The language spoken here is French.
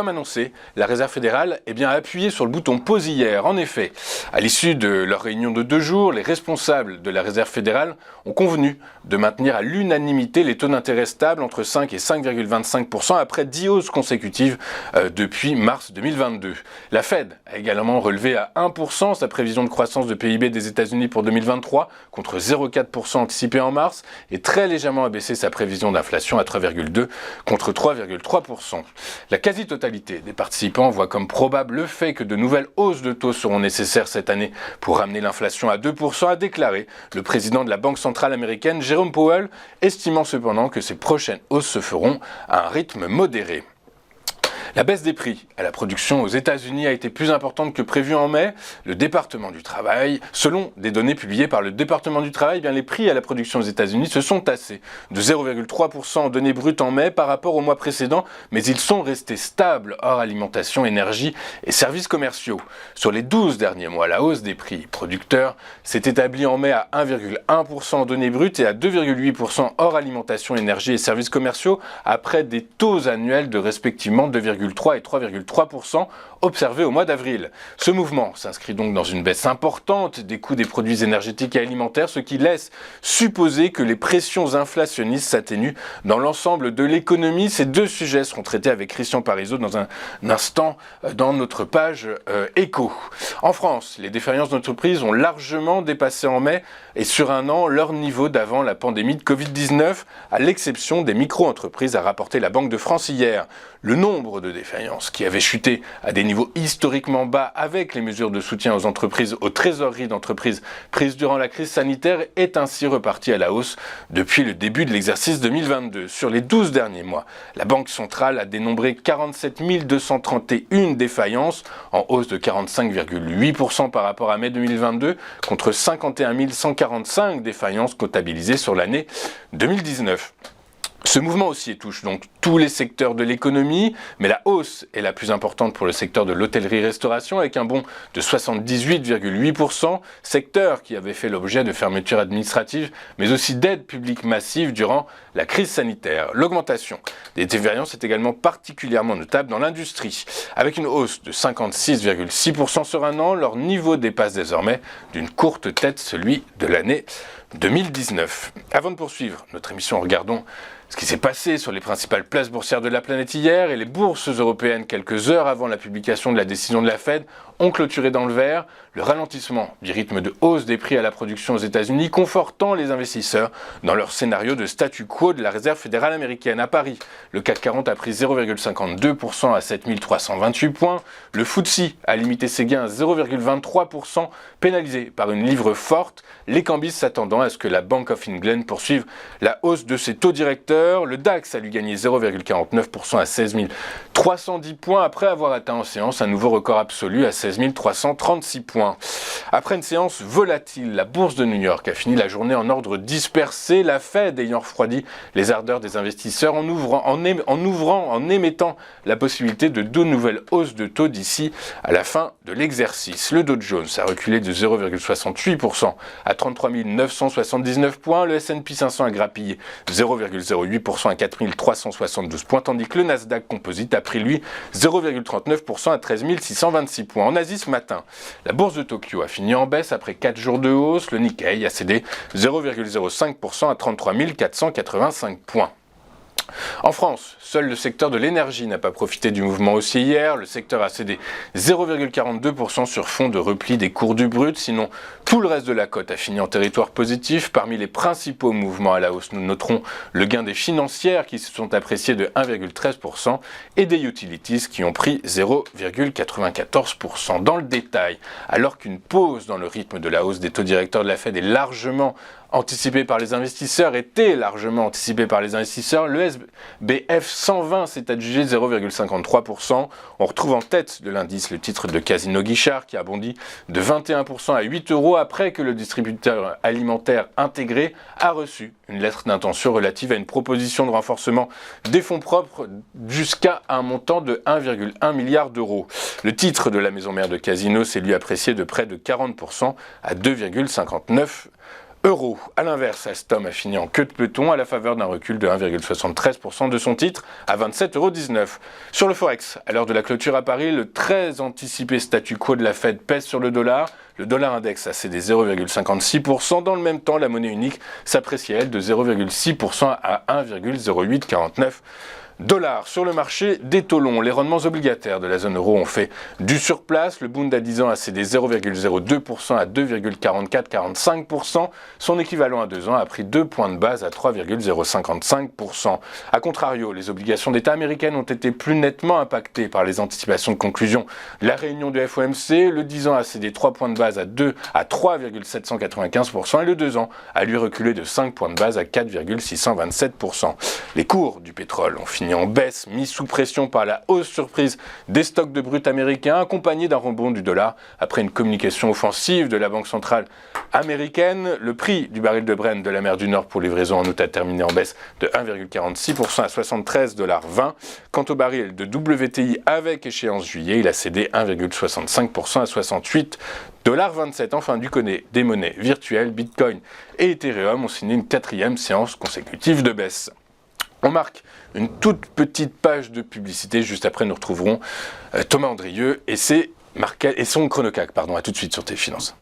comme annoncé, la Réserve fédérale a appuyé sur le bouton pause hier. En effet, à l'issue de leur réunion de 2 jours, les responsables de la Réserve fédérale ont convenu de maintenir à l'unanimité les taux d'intérêt stables entre 5 et 5,25% après 10 hausses consécutives depuis mars 2022. La Fed a également relevé à 1% sa prévision de croissance de PIB des États-Unis pour 2023 contre 0,4% anticipé en mars et très légèrement abaissé sa prévision d'inflation à 3,2% contre 3,3%. La quasi-totalité des participants voit comme probable le fait que de nouvelles hausses de taux seront nécessaires cette année pour ramener l'inflation à 2%, a déclaré le président de la Banque centrale américaine, Jerome Powell, estimant cependant que ces prochaines hausses se feront à un rythme modéré. La baisse des prix à la production aux États-Unis a été plus importante que prévu en mai. Le département du travail, selon des données publiées par le département du travail, les prix à la production aux États-Unis se sont tassés de 0,3% en données brutes en mai par rapport au mois précédent, mais ils sont restés stables hors alimentation, énergie et services commerciaux. Sur les 12 derniers mois, la hausse des prix producteurs s'est établie en mai à 1,1% en données brutes et à 2,8% hors alimentation, énergie et services commerciaux, après des taux annuels de respectivement 2,3% et 3,3% observés au mois d'avril. Ce mouvement s'inscrit donc dans une baisse importante des coûts des produits énergétiques et alimentaires, ce qui laisse supposer que les pressions inflationnistes s'atténuent dans l'ensemble de l'économie. Ces deux sujets seront traités avec Christian Parizeau dans un instant dans notre page éco. En France, les défaillances d'entreprises ont largement dépassé en mai et sur un an leur niveau d'avant la pandémie de Covid-19, à l'exception des micro-entreprises, a rapporté la Banque de France hier. Le nombre de défaillances qui avait chuté à des niveaux historiquement bas avec les mesures de soutien aux entreprises, aux trésoreries d'entreprises prises durant la crise sanitaire est ainsi reparti à la hausse depuis le début de l'exercice 2022. Sur les 12 derniers mois, la Banque centrale a dénombré 47 231 défaillances, en hausse de 45,8% par rapport à mai 2022, contre 51 145 défaillances comptabilisées sur l'année 2019. Ce mouvement aussi touche donc tous les secteurs de l'économie, mais la hausse est la plus importante pour le secteur de l'hôtellerie-restauration avec un bond de 78,8%, secteur qui avait fait l'objet de fermetures administratives, mais aussi d'aides publiques massives durant la crise sanitaire. L'augmentation des défaillances est également particulièrement notable dans l'industrie. Avec une hausse de 56,6% sur un an, leur niveau dépasse désormais d'une courte tête celui de l'année 2019. Avant de poursuivre notre émission, regardons ce qui s'est passé sur les principales places boursières de la planète hier, et les bourses européennes, quelques heures avant la publication de la décision de la Fed, ont clôturé dans le vert, le ralentissement du rythme de hausse des prix à la production aux États-Unis confortant les investisseurs dans leur scénario de statu quo de la Réserve fédérale américaine. À Paris, le CAC 40 a pris 0,52% à 7328 points, le FTSE a limité ses gains à 0,23%, pénalisé par une livre forte, les cambistes s'attendant à ce que la Bank of England poursuive la hausse de ses taux directeurs. Le DAX a lui gagné 0,49% à 16 310 points après avoir atteint en séance un nouveau record absolu à 16 336 points. Après une séance volatile, la bourse de New York a fini la journée en ordre dispersé, la Fed ayant refroidi les ardeurs des investisseurs en émettant la possibilité de 2 nouvelles hausses de taux d'ici à la fin de l'exercice. Le Dow Jones a reculé de 0,68% à 33 979 points, le S&P 500 a grappillé 0,08% à 4 372 points, tandis que le Nasdaq Composite a pris lui 0,39% à 13 626 points. En Asie ce matin, la bourse de Tokyo a fini en baisse après 4 jours de hausse, le Nikkei a cédé 0,05% à 33 485 points. En France, seul le secteur de l'énergie n'a pas profité du mouvement haussier hier. Le secteur a cédé 0,42% sur fond de repli des cours du brut. Sinon, tout le reste de la cote a fini en territoire positif. Parmi les principaux mouvements à la hausse, nous noterons le gain des financières qui se sont appréciées de 1,13% et des utilities qui ont pris 0,94%. Dans le détail, alors qu'une pause dans le rythme de la hausse des taux directeurs de la Fed est largement anticipé par les investisseurs, était largement anticipé par les investisseurs, le SBF 120 s'est adjugé 0,53%. On retrouve en tête de l'indice le titre de Casino Guichard qui a bondi de 21% à 8 € après que le distributeur alimentaire intégré a reçu une lettre d'intention relative à une proposition de renforcement des fonds propres jusqu'à un montant de 1,1 milliard d'euros. Le titre de la maison mère de Casino s'est lui apprécié de près de 40% à 2,59 Euro, à l'inverse, Alstom a fini en queue de peloton à la faveur d'un recul de 1,73% de son titre à 27,19 €. Sur le Forex, à l'heure de la clôture à Paris, le très anticipé statu quo de la Fed pèse sur le dollar. Le dollar index a cédé 0,56%. Dans le même temps, la monnaie unique s'appréciait, elle, de 0,6% à 1,0849 $. Sur le marché des taux longs, les rendements obligataires de la zone euro ont fait du surplace. Le Bund à 10 ans a cédé 0,02% à 2,4445%. Son équivalent à 2 ans a pris 2 points de base à 3,055%. A contrario, les obligations d'État américaines ont été plus nettement impactées par les anticipations de conclusion de la réunion du FOMC. Le 10 ans a cédé 3 points de base à 3,795% et le 2 ans a lui reculé de 5 points de base à 4,627%. Les cours du pétrole ont fini en baisse, mis sous pression par la hausse surprise des stocks de brut américains, accompagnée d'un rebond du dollar après une communication offensive de la Banque centrale américaine. Le prix du baril de Brent de la mer du Nord pour livraison en août a terminé en baisse de 1,46% à 73,20 $. Quant au baril de WTI avec échéance juillet, il a cédé 1,65% à 68,27 $. Enfin, du côté des monnaies virtuelles, Bitcoin et Ethereum ont signé une 4e séance consécutive de baisse. On marque une toute petite page de publicité. Juste après, nous retrouverons Thomas Andrieux et son chronocac. À tout de suite sur TF Finance.